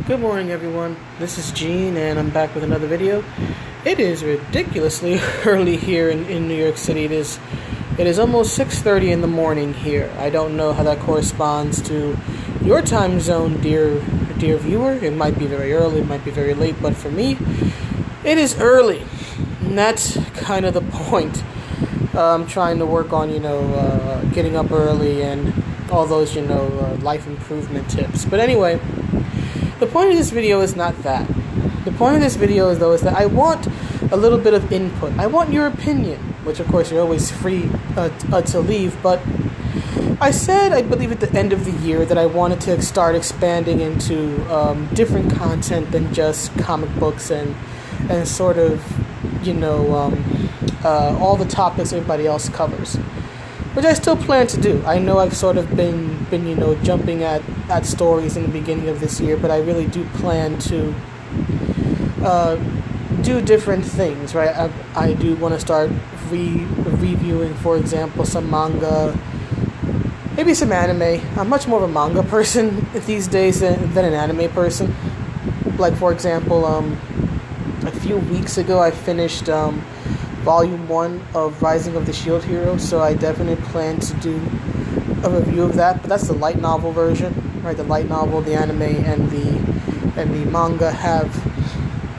Good morning, everyone. This is Gene, and I'm back with another video. It is ridiculously early here in New York City. It is almost 6:30 in the morning here. I don't know how that corresponds to your time zone, dear viewer. It might be very early, it might be very late, but for me, it is early, and that's kind of the point. I'm trying to work on, getting up early and all those, life improvement tips. But anyway. The point of this video is not that. The point of this video is that I want a little bit of input. I want your opinion, which of course you're always free to leave, but I said, I believe at the end of the year, that I wanted to start expanding into different content than just comic books and sort of, all the topics everybody else covers. Which I still plan to do. I know I've sort of been jumping at stories in the beginning of this year, but I really do plan to do different things, right? I do want to start reviewing, for example, some manga, maybe some anime. I'm much more of a manga person these days than an anime person. Like, for example, a few weeks ago I finished Volume 1 of Rising of the Shield Hero, so I definitely plan to do a review of that, but that's the light novel version, right? The light novel, the anime, and the manga have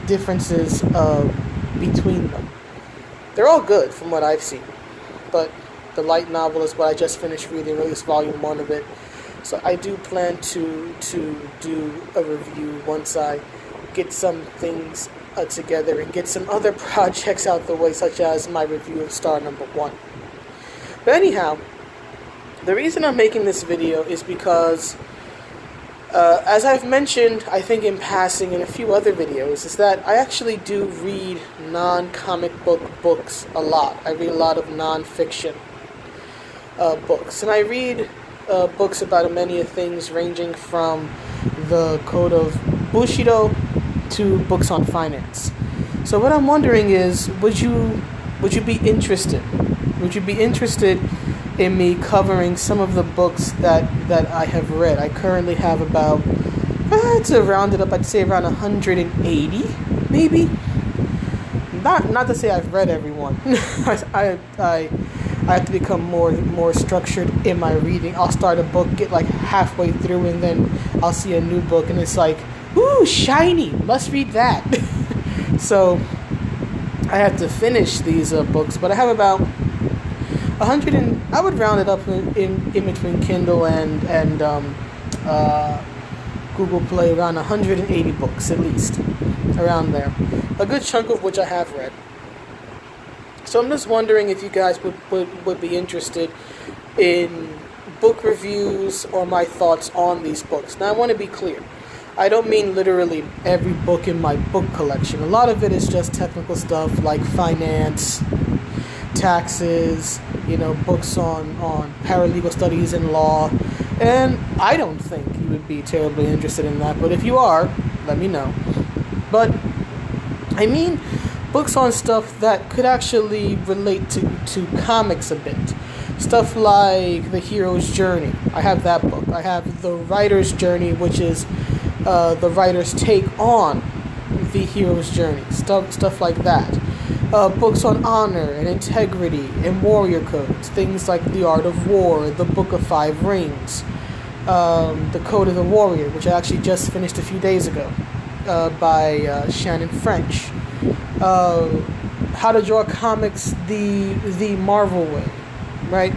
differences between them. They're all good from what I've seen, but the light novel is what I just finished reading, at least Volume 1 of it, so I do plan to do a review once I get some things together and get some other projects out the way, such as my review of Star Number 1. But anyhow, the reason I'm making this video is because, as I've mentioned, I think in passing in a few other videos, is that I actually do read non-comic book books a lot. I read a lot of non-fiction books, and I read books about many things ranging from the Code of Bushido to books on finance. So what I'm wondering is, would you be interested? Would you be interested in me covering some of the books that I have read? I currently have about, to round it up, I'd say around 180, maybe. Not to say I've read everyone. I have to become more structured in my reading. I'll start a book, get like halfway through, and then I'll see a new book, and it's like, ooh, shiny, must read that. So I have to finish these books, but I have about 100 and I would round it up in between Kindle and Google Play, around 180 books at least, around there. A good chunk of which I have read. So I'm just wondering if you guys would be interested in book reviews or my thoughts on these books. Now I want to be clear. I don't mean literally every book in my book collection. A lot of it is just technical stuff like finance, taxes, books on paralegal studies and law. And I don't think you would be terribly interested in that, but if you are, let me know. But I mean books on stuff that could actually relate to comics a bit. Stuff like The Hero's Journey. I have that book. I have The Writer's Journey, which is the writer's take on the hero's journey, stuff like that. Books on honor and integrity and warrior codes, things like The Art of War, The Book of Five Rings, The Code of the Warrior, which I actually just finished a few days ago, by Shannon French. How to Draw Comics the Marvel way, right?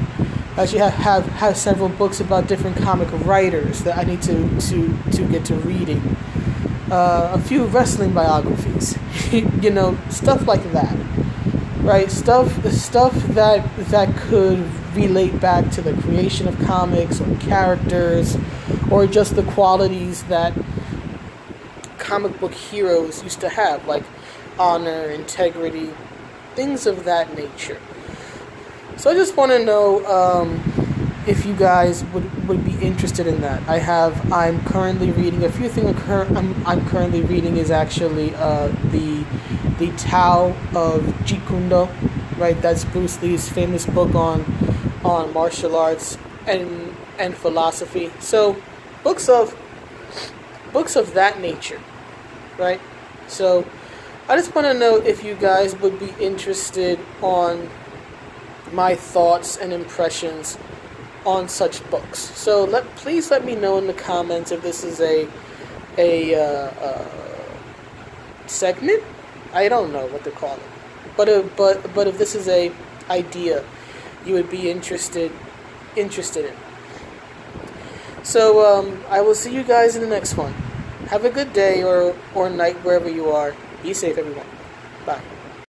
I actually have several books about different comic writers that I need to get to reading. A few wrestling biographies, stuff like that, right? Stuff that could relate back to the creation of comics or characters, or just the qualities that comic book heroes used to have, like honor, integrity, things of that nature. So I just want to know if you guys would be interested in that. I'm currently reading a few things. I'm currently reading is actually the Tao of Jeet Kune Do, right? That's Bruce Lee's famous book on martial arts and philosophy. So books of books of that nature, right? So I just want to know if you guys would be interested on my thoughts and impressions on such books. So please let me know in the comments if this is a segment. I don't know what to call it, but if this is a idea you would be interested in. So I will see you guys in the next one. Have a good day or night wherever you are. Be safe, everyone. Bye.